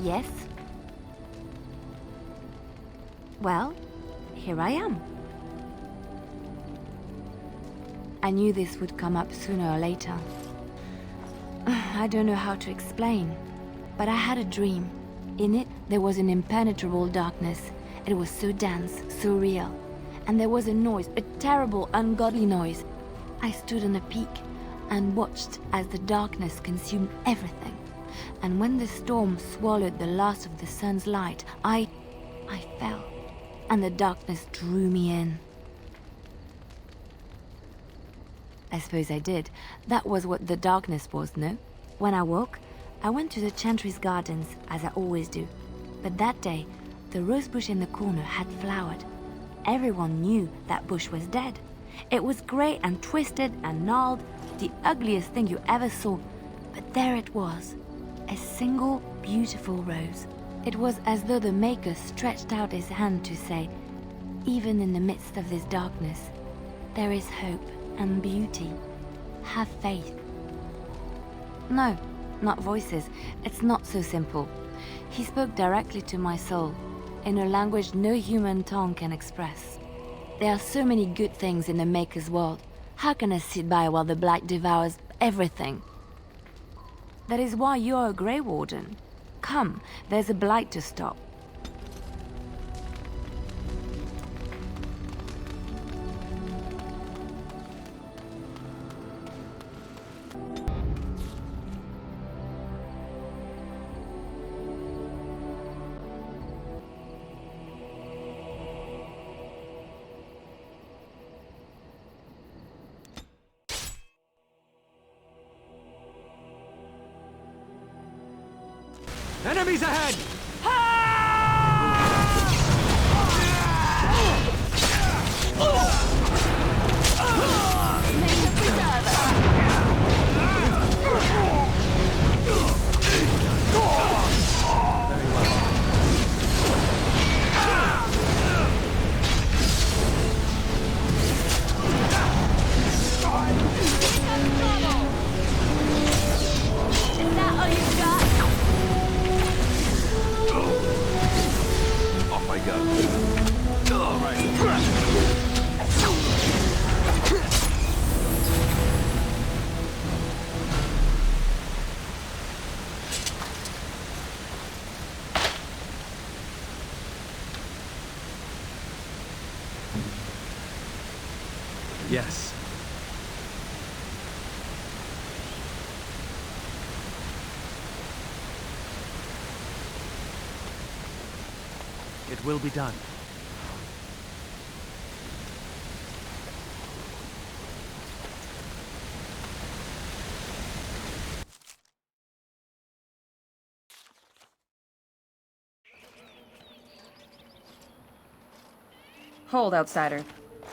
Yes? Well, here I am. I knew this would come up sooner or later. I don't know how to explain, but I had a dream. In it, there was an impenetrable darkness. It was so dense, so real. And there was a noise, a terrible, ungodly noise. I stood on a peak and watched as the darkness consumed everything. And when the storm swallowed the last of the sun's light, I fell, and the darkness drew me in. I suppose I did. That was what the darkness was, no? When I woke, I went to the Chantry's gardens, as I always do. But that day, the rose bush in the corner had flowered. Everyone knew that bush was dead. It was grey and twisted and gnarled, the ugliest thing you ever saw. But there it was, a single beautiful rose. It was as though the Maker stretched out his hand to say, even in the midst of this darkness, there is hope and beauty. Have faith. No, not voices. It's not so simple. He spoke directly to my soul, in a language no human tongue can express. There are so many good things in the Maker's world. How can I sit by while the Blight devours everything? That is why you're a Grey Warden. Come, there's a Blight to stop. Enemies ahead! Yes. It will be done. Hold, outsider.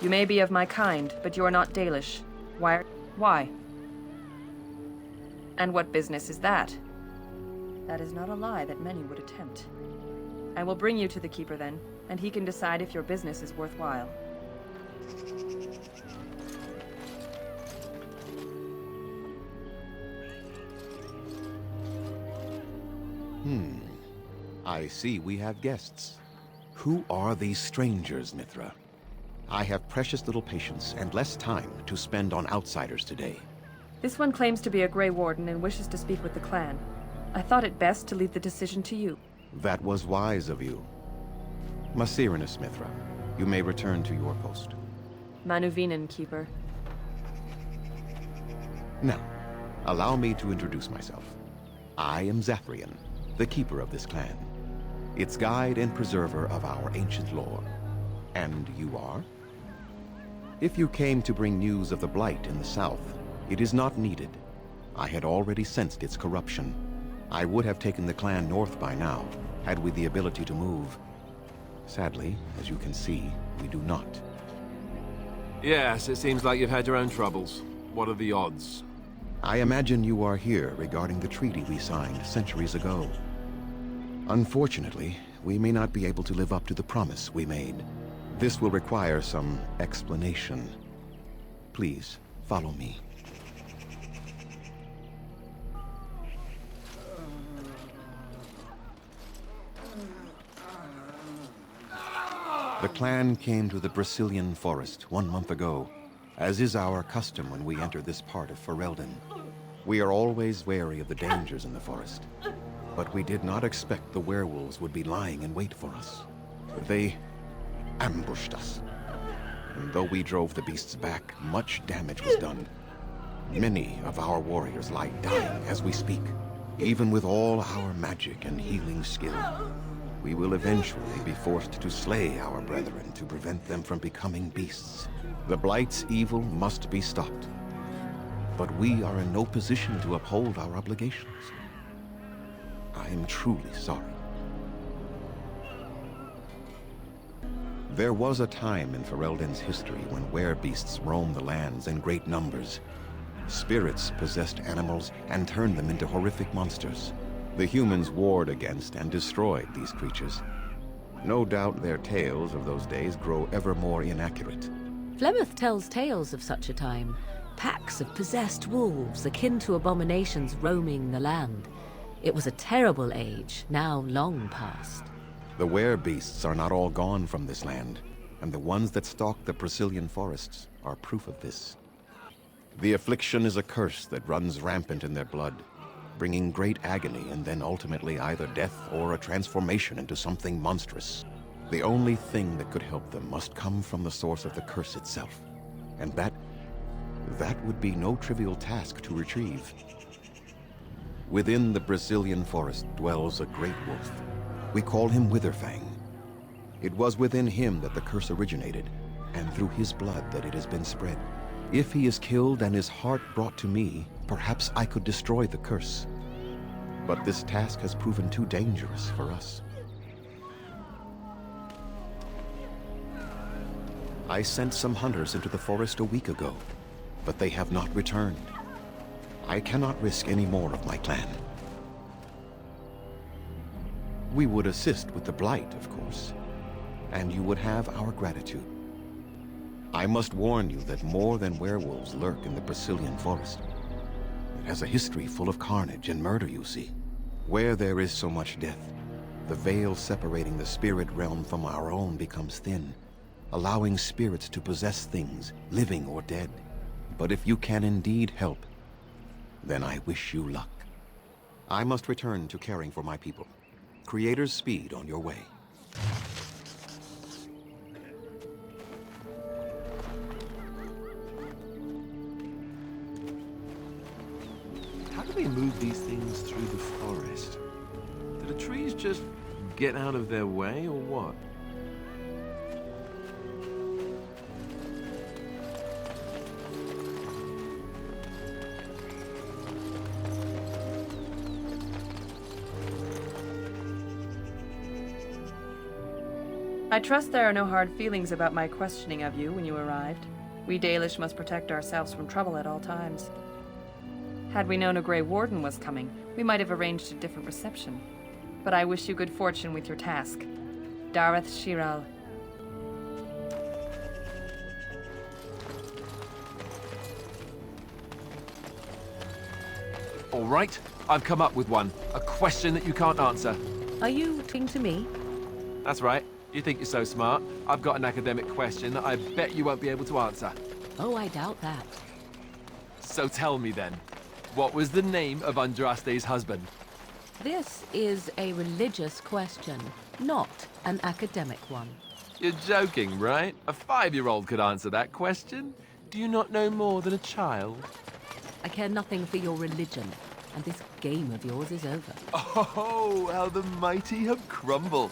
You may be of my kind, but you are not Dalish. Why? Why? And what business is that? That is not a lie that many would attempt. I will bring you to the Keeper then, and he can decide if your business is worthwhile. I see we have guests. Who are these strangers, Mithra? I have precious little patience and less time to spend on outsiders today. This one claims to be a Grey Warden and wishes to speak with the clan. I thought it best to leave the decision to you. That was wise of you. Masirinus, Mithra, you may return to your post. Manuvinen, Keeper. Now, allow me to introduce myself. I am Zathrian, the keeper of this clan, its guide and preserver of our ancient lore. And you are? If you came to bring news of the Blight in the south, it is not needed. I had already sensed its corruption. I would have taken the clan north by now, had we the ability to move. Sadly, as you can see, we do not. Yes, it seems like you've had your own troubles. What are the odds? I imagine you are here regarding the treaty we signed centuries ago. Unfortunately, we may not be able to live up to the promise we made. This will require some explanation. Please, follow me. The clan came to the Brecilian Forest 1 month ago, as is our custom when we enter this part of Ferelden. We are always wary of the dangers in the forest, but we did not expect the werewolves would be lying in wait for us. They ambushed us. And though we drove the beasts back, much damage was done. Many of our warriors lie dying as we speak. Even with all our magic and healing skill, we will eventually be forced to slay our brethren to prevent them from becoming beasts. The Blight's evil must be stopped. But we are in no position to uphold our obligations. I am truly sorry. There was a time in Ferelden's history when werebeasts roamed the lands in great numbers. Spirits possessed animals and turned them into horrific monsters. The humans warred against and destroyed these creatures. No doubt their tales of those days grow ever more inaccurate. Flemeth tells tales of such a time. Packs of possessed wolves akin to abominations roaming the land. It was a terrible age, now long past. The werebeasts are not all gone from this land, and the ones that stalk the Brecilian forests are proof of this. The affliction is a curse that runs rampant in their blood, bringing great agony and then ultimately either death or a transformation into something monstrous. The only thing that could help them must come from the source of the curse itself, and that would be no trivial task to retrieve. Within the Brecilian forest dwells a great wolf. We call him Witherfang. It was within him that the curse originated, and through his blood that it has been spread. If he is killed and his heart brought to me, perhaps I could destroy the curse. But this task has proven too dangerous for us. I sent some hunters into the forest a week ago, but they have not returned. I cannot risk any more of my clan. We would assist with the Blight, of course, and you would have our gratitude. I must warn you that more than werewolves lurk in the Brecilian Forest. It has a history full of carnage and murder, you see. Where there is so much death, the veil separating the spirit realm from our own becomes thin, allowing spirits to possess things, living or dead. But if you can indeed help, then I wish you luck. I must return to caring for my people. Creator's speed on your way. How do they move these things through the forest? Do the trees just get out of their way, or what? I trust there are no hard feelings about my questioning of you when you arrived. We Dalish must protect ourselves from trouble at all times. Had we known a Grey Warden was coming, we might have arranged a different reception. But I wish you good fortune with your task. Dareth Shiral. All right, I've come up with one. A question that you can't answer. Are you talking to me? That's right. You think you're so smart. I've got an academic question that I bet you won't be able to answer. Oh, I doubt that. So tell me then, what was the name of Andraste's husband? This is a religious question, not an academic one. You're joking, right? A 5-year-old could answer that question. Do you not know more than a child? I care nothing for your religion, and this game of yours is over. Oh, how the mighty have crumbled.